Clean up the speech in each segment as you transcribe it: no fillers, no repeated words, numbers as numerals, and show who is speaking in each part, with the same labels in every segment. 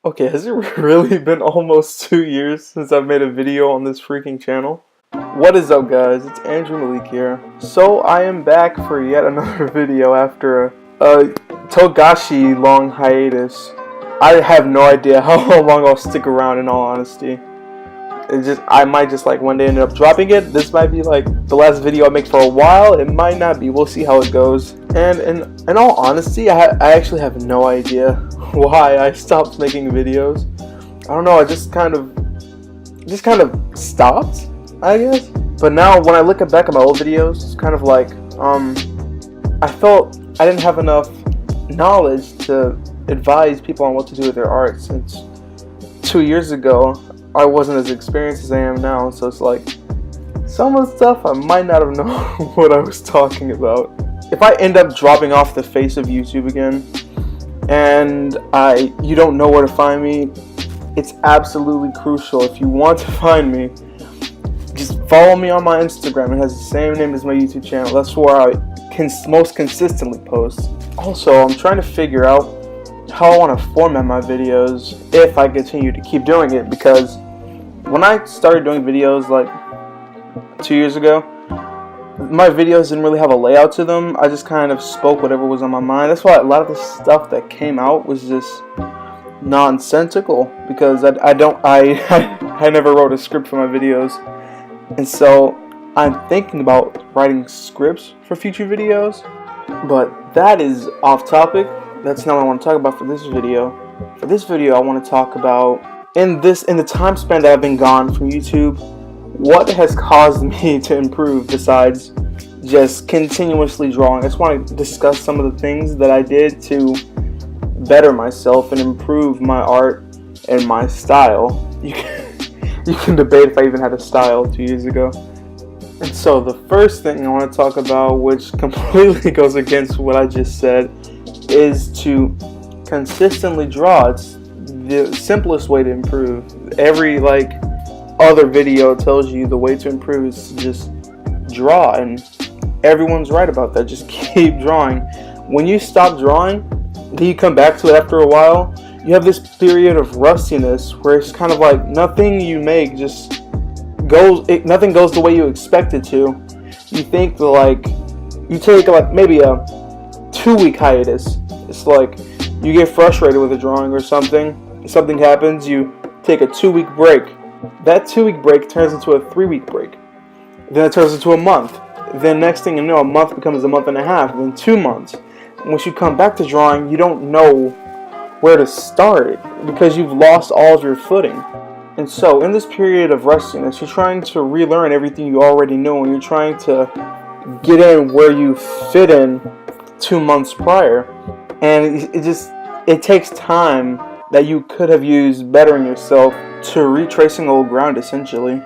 Speaker 1: Okay, has it really been almost 2 years since I've made a video on this freaking channel? What is up, guys? It's Andrew Malik here. So I am back for yet another video after a Togashi long hiatus. I have no idea how long I'll stick around, in all honesty. I might just like one day end up dropping it. This might be like the last video I make for a while. It might not be. We'll see how it goes. And in all honesty, I actually have no idea why I stopped making videos. I don't know. I just kind of stopped, I guess. But now when I look back at my old videos, it's kind of like I felt I didn't have enough knowledge to advise people on what to do with their art, since 2 years ago I wasn't as experienced as I am now. So it's like some of the stuff I might not have known what I was talking about. If I end up dropping off the face of YouTube again and you don't know where to find me, it's absolutely crucial. If you want to find me, just follow me on my Instagram. It has the same name as my YouTube channel. That's where I can most consistently post. Also, I'm trying to figure out how I want to format my videos if I continue to keep doing it, because when I started doing videos like 2 years ago, my videos didn't really have a layout to them. I just kind of spoke whatever was on my mind. That's why a lot of the stuff that came out was just nonsensical, because I never wrote a script for my videos. And so I'm thinking about writing scripts for future videos, but that is off topic. That's not what I want to talk about for this video. For this video, I want to talk about, in the time span that I've been gone from YouTube, what has caused me to improve besides just continuously drawing. I just want to discuss some of the things that I did to better myself and improve my art and my style. You can debate if I even had a style 2 years ago. And so the first thing I want to talk about, which completely goes against what I just said, is to consistently draw. It's the simplest way to improve. Every other video tells you the way to improve is to just draw, and everyone's right about that. Just keep drawing. When you stop drawing, then you come back to it after a while, you have this period of rustiness where it's kind of like nothing you make just nothing goes the way you expect it to. You think that you take maybe a 2-week hiatus. It's like you get frustrated with a drawing or something happens, you take a 2-week break. That 2-week break turns into a 3-week break. Then it turns into a month. Then next thing you know, a month becomes a month and a half, then 2 months. Once you come back to drawing, you don't know where to start because you've lost all of your footing. And so in this period of rustiness, you're trying to relearn everything you already know, and you're trying to get in where you fit in 2 months prior. And it takes time that you could have used bettering yourself to retracing old ground, essentially.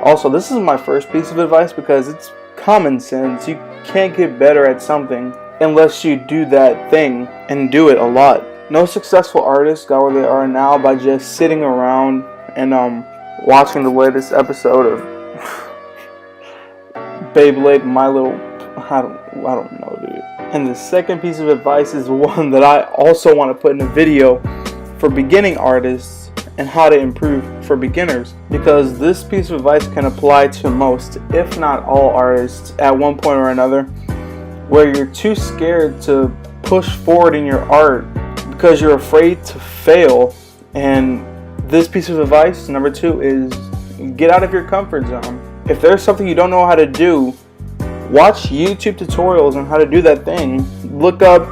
Speaker 1: Also, this is my first piece of advice because it's common sense. You can't get better at something unless you do that thing and do it a lot. No successful artists got where they are now by just sitting around and watching the latest episode of Beyblade, I don't know, dude. And the second piece of advice is one that I also want to put in a video for beginning artists and how to improve for beginners, because this piece of advice can apply to most, if not all, artists at one point or another, where you're too scared to push forward in your art because you're afraid to fail. And this piece of advice, number 2, is get out of your comfort zone. If there's something you don't know how to do, watch YouTube tutorials on how to do that thing. Look up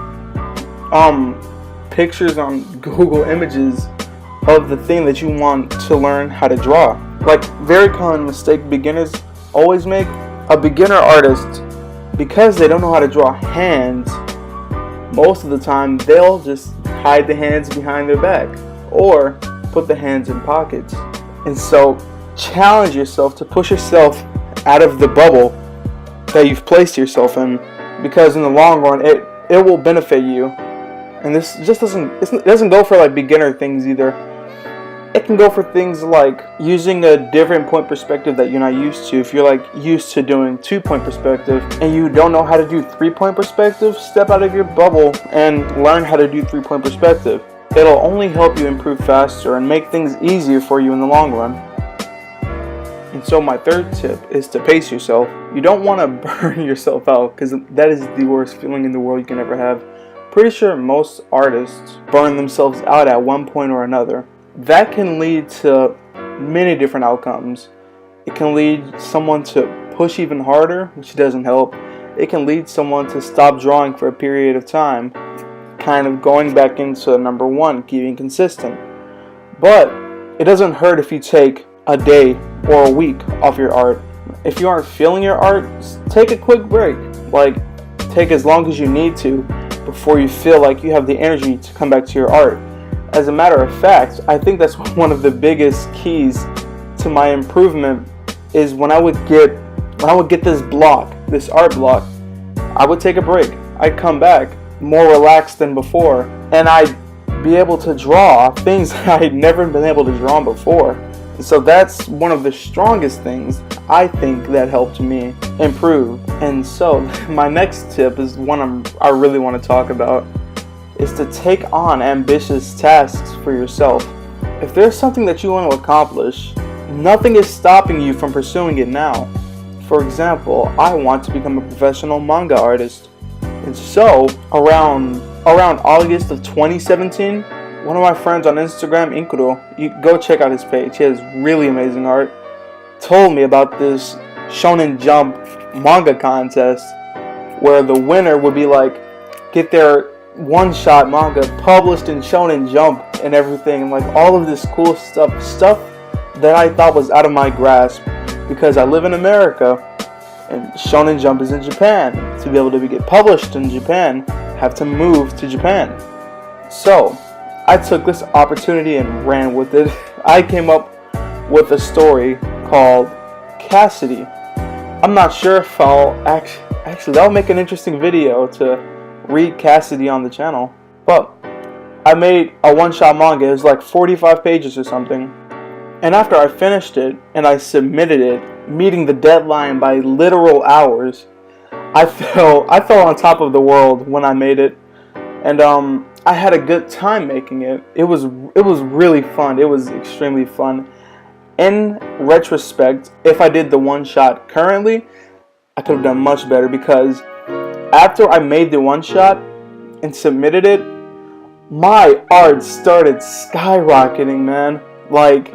Speaker 1: pictures on Google Images of the thing that you want to learn how to draw. Very common mistake beginners always make. A beginner artist, because they don't know how to draw hands, most of the time they'll just hide the hands behind their back or put the hands in pockets. And so challenge yourself to push yourself out of the bubble that you've placed yourself in, because in the long run it will benefit you. And this just doesn't go for beginner things either. It can go for things like using a different point perspective that you're not used to. If you're used to doing 2-point perspective and you don't know how to do 3-point perspective, step out of your bubble and learn how to do 3-point perspective. It'll only help you improve faster and make things easier for you in the long run. And so my third tip is to pace yourself. You don't want to burn yourself out, because that is the worst feeling in the world you can ever have. Pretty sure most artists burn themselves out at one point or another. That can lead to many different outcomes. It can lead someone to push even harder, which doesn't help. It can lead someone to stop drawing for a period of time, kind of going back into number one, keeping consistent. But it doesn't hurt if you take a day or a week off your art. If you aren't feeling your art, take a quick break. Like, take as long as you need to before you feel like you have the energy to come back to your art. As a matter of fact, I think that's one of the biggest keys to my improvement is when I would get this block, this art block, I would take a break. I'd come back more relaxed than before, and I'd be able to draw things I'd never been able to draw before. So that's one of the strongest things I think that helped me improve. And so my next tip is one I really want to talk about, is to take on ambitious tasks for yourself. If there's something that you want to accomplish, nothing is stopping you from pursuing it now. For example, I want to become a professional manga artist. And so around August of 2017, one of my friends on Instagram, Inkuro, you go check out his page, he has really amazing art, told me about this Shonen Jump manga contest where the winner would be like, get their one-shot manga published in Shonen Jump and everything, and like all of this cool stuff that I thought was out of my grasp because I live in America and Shonen Jump is in Japan. To be able to get published in Japan, have to move to Japan. So I took this opportunity and ran with it. I came up with a story called Cassidy. I'm not sure if I'll actually that'll make an interesting video to read Cassidy on the channel. But I made a one-shot manga. It was like 45 pages or something. And after I finished it and I submitted it, meeting the deadline by literal hours, I felt on top of the world when I made it. And I had a good time making it. It was really fun. It was extremely fun. In retrospect, if I did the one shot currently, I could have done much better, because after I made the one shot and submitted it, my art started skyrocketing, man. Like,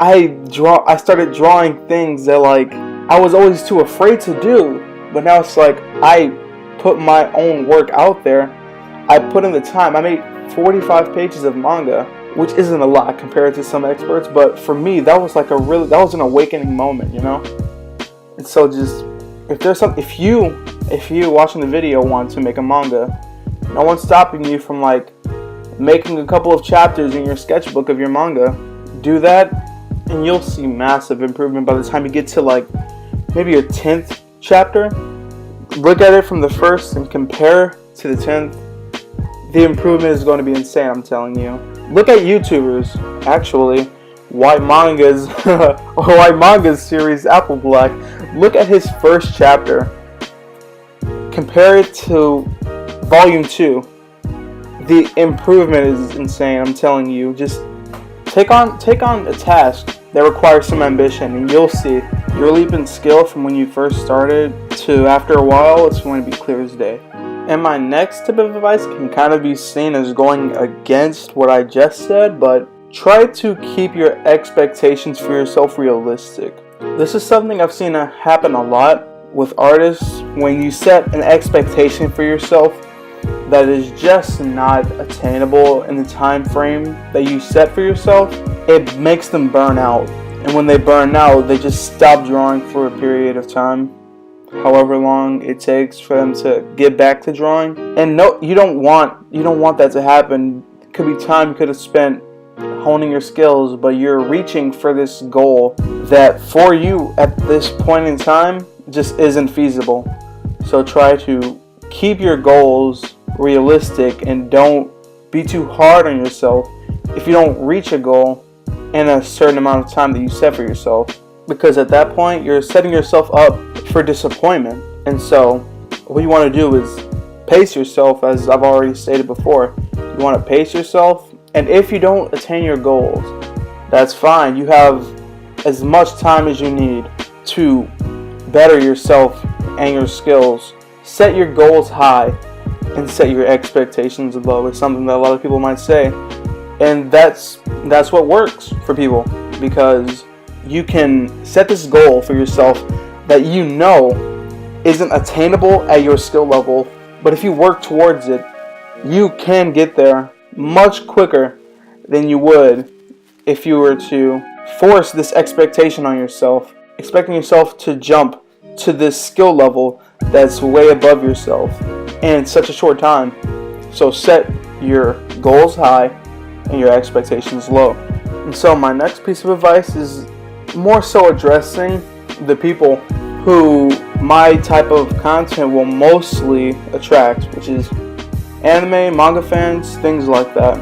Speaker 1: I started drawing things that like I was always too afraid to do, but now it's like I put my own work out there. I put in the time. I made 45 pages of manga, which isn't a lot compared to some experts, but for me that was like that was an awakening moment, you know. And so just if you watching the video want to make a manga, no one's stopping you from like making a couple of chapters in your sketchbook of your manga. Do that and you'll see massive improvement by the time you get to like maybe your 10th chapter. Look at it from the first and compare to the 10th. The improvement is going to be insane, I'm telling you. Look at YouTubers, actually. White Manga's series, Apple Black. Look at his first chapter. Compare it to Volume 2. The improvement is insane, I'm telling you. Just take on a task that requires some ambition, and you'll see your leap in skill from when you first started to after a while, it's going to be clear as day. And my next tip of advice can kind of be seen as going against what I just said, but try to keep your expectations for yourself realistic. This is something I've seen happen a lot with artists. When you set an expectation for yourself that is just not attainable in the time frame that you set for yourself, it makes them burn out. And when they burn out, they just stop drawing for a period of time, however long it takes for them to get back to drawing. And no, you don't want that to happen. It could be time you could have spent honing your skills, but you're reaching for this goal that for you at this point in time just isn't feasible. So try to keep your goals realistic and don't be too hard on yourself if you don't reach a goal in a certain amount of time that you set for yourself, because at that point you're setting yourself up for disappointment. And so what you want to do is pace yourself, as I've already stated before. You want to pace yourself And if you don't attain your goals, that's fine. You have as much time as you need to better yourself and your skills. Set your goals high and set your expectations low. It's something that a lot of people might say. And that's what works for people, because you can set this goal for yourself that you know isn't attainable at your skill level, but if you work towards it, you can get there much quicker than you would if you were to force this expectation on yourself, expecting yourself to jump to this skill level that's way above yourself in such a short time. So set your goals high and your expectations low. And so my next piece of advice is more so addressing the people who my type of content will mostly attract, which is anime, manga fans, things like that.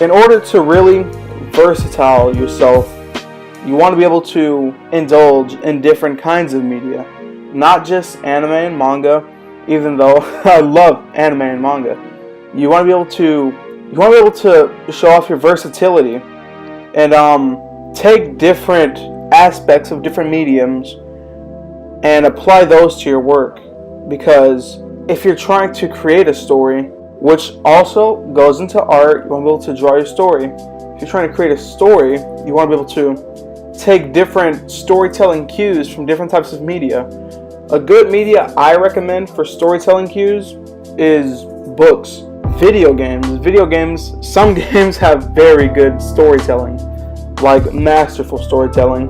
Speaker 1: In order to really versatile yourself, you want to be able to indulge in different kinds of media, not just anime and manga, even though I love anime and manga. You want to be able to show off your versatility and take different aspects of different mediums and apply those to your work. Because if you're trying to create a story, which also goes into art, you want to be able to draw your story. If you're trying to create a story, you want to be able to take different storytelling cues from different types of media. A good media I recommend for storytelling cues is books, video games. Some games have very good storytelling, like masterful storytelling.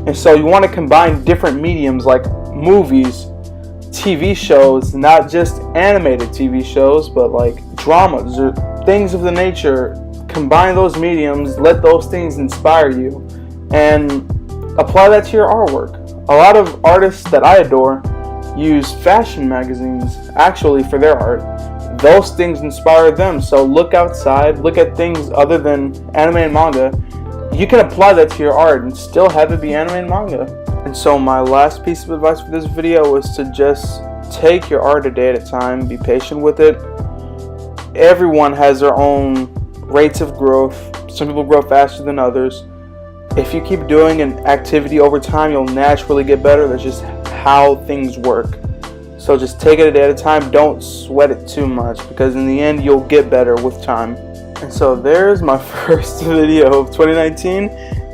Speaker 1: And so you want to combine different mediums like movies, TV shows, not just animated TV shows, but like dramas or things of the nature. Combine those mediums, let those things inspire you, and apply that to your artwork. A lot of artists that I adore use fashion magazines actually for their art. Those things inspire them, so look outside, look at things other than anime and manga. You can apply that to your art and still have it be anime and manga. And so my last piece of advice for this video is to just take your art a day at a time, be patient with it. Everyone has their own rates of growth. Some people grow faster than others. If you keep doing an activity over time, you'll naturally get better. That's just how things work. So just take it a day at a time. Don't sweat it too much, because in the end, you'll get better with time. And so there's my first video of 2019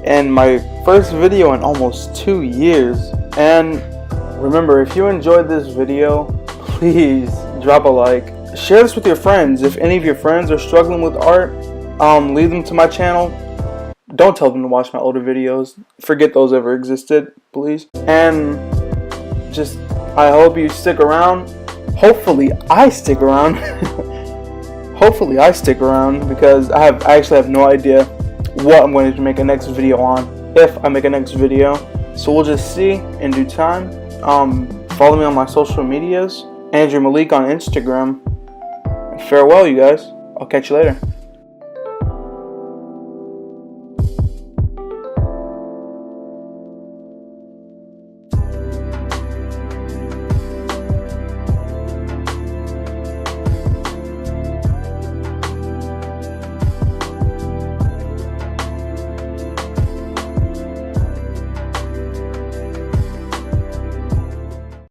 Speaker 1: and my first video in almost 2 years. And remember, if you enjoyed this video, please drop a like. Share this with your friends. If any of your friends are struggling with art, lead them to my channel. Don't tell them to watch my older videos. Forget those ever existed, please. And just, I hope you stick around. Hopefully I stick around. Hopefully I stick around, because I actually have no idea what I'm going to make a next video on, if I make a next video. So we'll just see in due time. Follow me on my social medias, Andrew Malik on Instagram. And farewell, you guys. I'll catch you later.